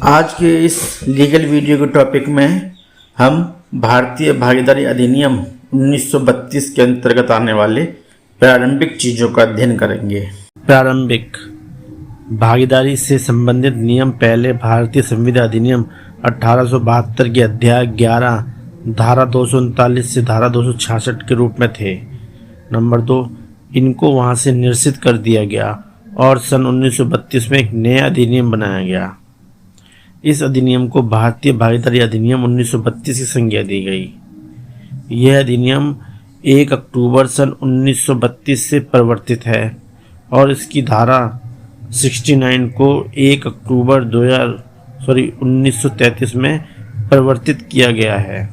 आज के इस लीगल वीडियो के टॉपिक में हम भारतीय भागीदारी अधिनियम 1932 के अंतर्गत आने वाले प्रारंभिक चीज़ों का अध्ययन करेंगे। प्रारंभिक भागीदारी से संबंधित नियम पहले भारतीय संविधान अधिनियम 1872 के अध्याय 11 धारा 239 से धारा 266 के रूप में थे। नंबर 2, इनको वहां से निरसित कर दिया गया और सन 1932 में एक नया अधिनियम बनाया गया। इस अधिनियम को भारतीय भागीदारी अधिनियम 1932 की संज्ञा दी गई। यह अधिनियम 1 अक्टूबर सन 1932 से परिवर्तित है और इसकी धारा 69 को 1 अक्टूबर 1933 में परिवर्तित किया गया है।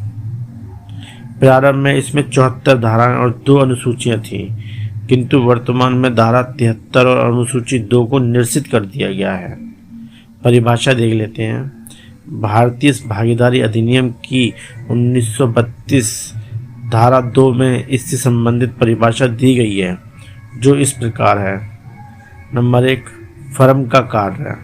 प्रारंभ में इसमें 74 धाराएं और 2 अनुसूचियां थीं, किंतु वर्तमान में धारा 73 और अनुसूची 2 को निरसित कर दिया गया है। परिभाषा देख लेते हैं। भारतीय भागीदारी अधिनियम की 1932 धारा 2 में इससे संबंधित परिभाषा दी गई है, जो इस प्रकार है। नंबर 1, फर्म का कार्य।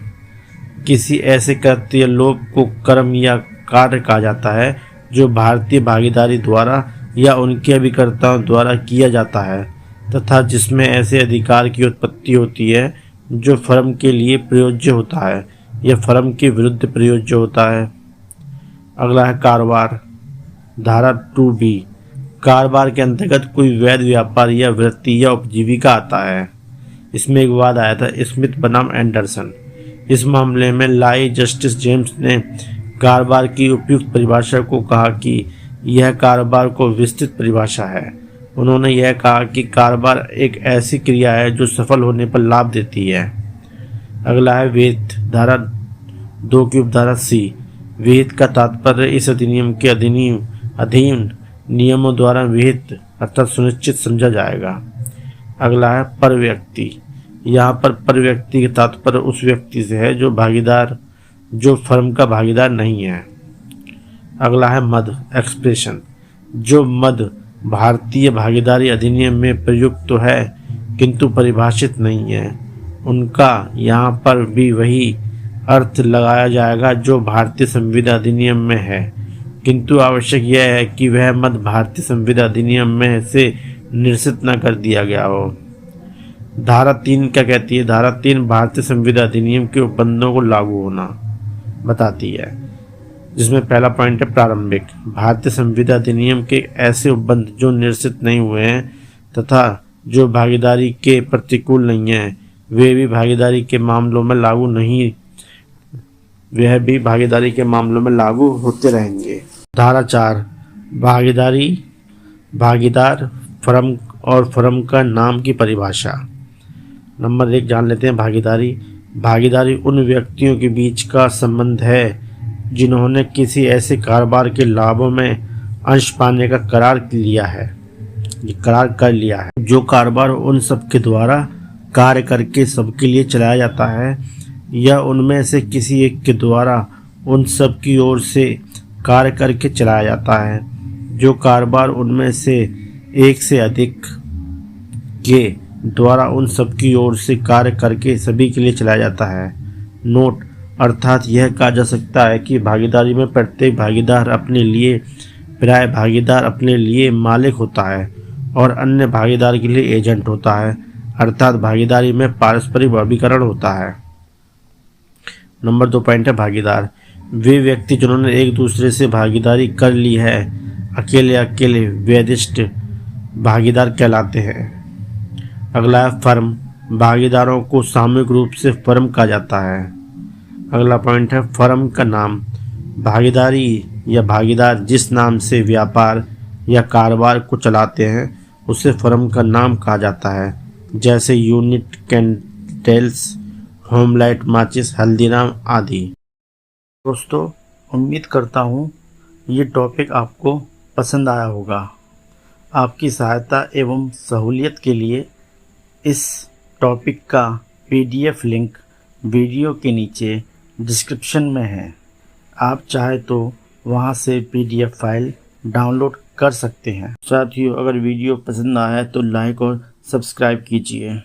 किसी ऐसे कृत्य या लोक को कर्म या कार्य कहा जाता है जो भारतीय भागीदारी द्वारा या उनके अभिकर्ताओं द्वारा किया जाता है तथा जिसमें ऐसे अधिकार की उत्पत्ति होती है जो फर्म के लिए प्रयोज्य होता है या फर्म के विरुद्ध प्रयोज्य होता है। अगला है कारोबार। धारा 2B, कारोबार के अंतर्गत कोई वैध व्यापार या वृत्ति या उपजीविका आता है। इसमें एक वाद आया था स्मिथ बनाम एंडरसन। इस मामले में लाई जस्टिस जेम्स ने कारोबार की उपयुक्त परिभाषा को कहा कि यह कारोबार को विस्तृत परिभाषा है। उन्होंने यह कहा कि कारोबार एक ऐसी क्रिया है जो सफल होने पर लाभ देती है। अगला है विहित। धारा 2 की उपधारा C, विहित का तात्पर्य इस अधिनियम के अधीन नियमों द्वारा विहित अर्थात सुनिश्चित समझा जाएगा। अगला है पर व्यक्ति। यहाँ पर पर व्यक्ति के तात्पर्य उस व्यक्ति से है जो फर्म का भागीदार नहीं है। अगला है मद एक्सप्रेशन। जो मद भारतीय भागीदारी अधिनियम में प्रयुक्त तो है किंतु परिभाषित नहीं है, उनका यहाँ पर भी वही अर्थ लगाया जाएगा जो भारतीय संविधान अधिनियम में है, किंतु आवश्यक यह है कि वह मद भारतीय संविधान अधिनियम में से निरसित न कर दिया गया हो। धारा 3 क्या कहती है? धारा 3 भारतीय संविधान अधिनियम के उपबंधों को लागू होना बताती है, जिसमें पहला पॉइंट है प्रारंभिक। भारतीय संविधान अधिनियम के ऐसे उपबंध जो निरसित नहीं हुए हैं तथा जो भागीदारी के प्रतिकूल नहीं है वह भी भागीदारी के मामलों में लागू होते रहेंगे। धारा 4, भागीदार, फर्म और फर्म का नाम की परिभाषा। नंबर 1 जान लेते हैं भागीदारी उन व्यक्तियों के बीच का संबंध है जिन्होंने किसी ऐसे कारोबार के लाभों में अंश पाने का करार कर लिया है। जो कारोबार उन सब के द्वारा कार्य करके सबके लिए चलाया जाता है या उनमें से किसी एक के द्वारा उन सब की ओर से कार्य करके चलाया जाता है। जो कारोबार उनमें से एक से अधिक के द्वारा उन सब की ओर से कार्य करके सभी के लिए चलाया जाता है। नोट, अर्थात यह कहा जा सकता है कि भागीदारी में प्रत्येक भागीदार अपने लिए मालिक होता है और अन्य भागीदार के लिए एजेंट होता है, अर्थात भागीदारी में पारस्परिक अभिकरण होता है। नंबर 2 पॉइंट है भागीदार। वे व्यक्ति जिन्होंने एक दूसरे से भागीदारी कर ली है अकेले वैधिष्ट भागीदार कहलाते हैं। अगला है फर्म। भागीदारों को सामूहिक रूप से फर्म कहा जाता है। अगला पॉइंट है फर्म का नाम। भागीदारी या भागीदार जिस नाम से व्यापार या कारोबार को चलाते हैं उसे फर्म का नाम कहा जाता है, जैसे यूनिट कैंडल्स, होमलाइट माचिस, हल्दीराम आदि। दोस्तों, उम्मीद करता हूँ ये टॉपिक आपको पसंद आया होगा। आपकी सहायता एवं सहूलियत के लिए इस टॉपिक का PDF लिंक वीडियो के नीचे डिस्क्रिप्शन में है। आप चाहे तो वहां से PDF फाइल डाउनलोड कर सकते हैं। साथियों, अगर वीडियो पसंद आया तो लाइक और सब्सक्राइब कीजिए।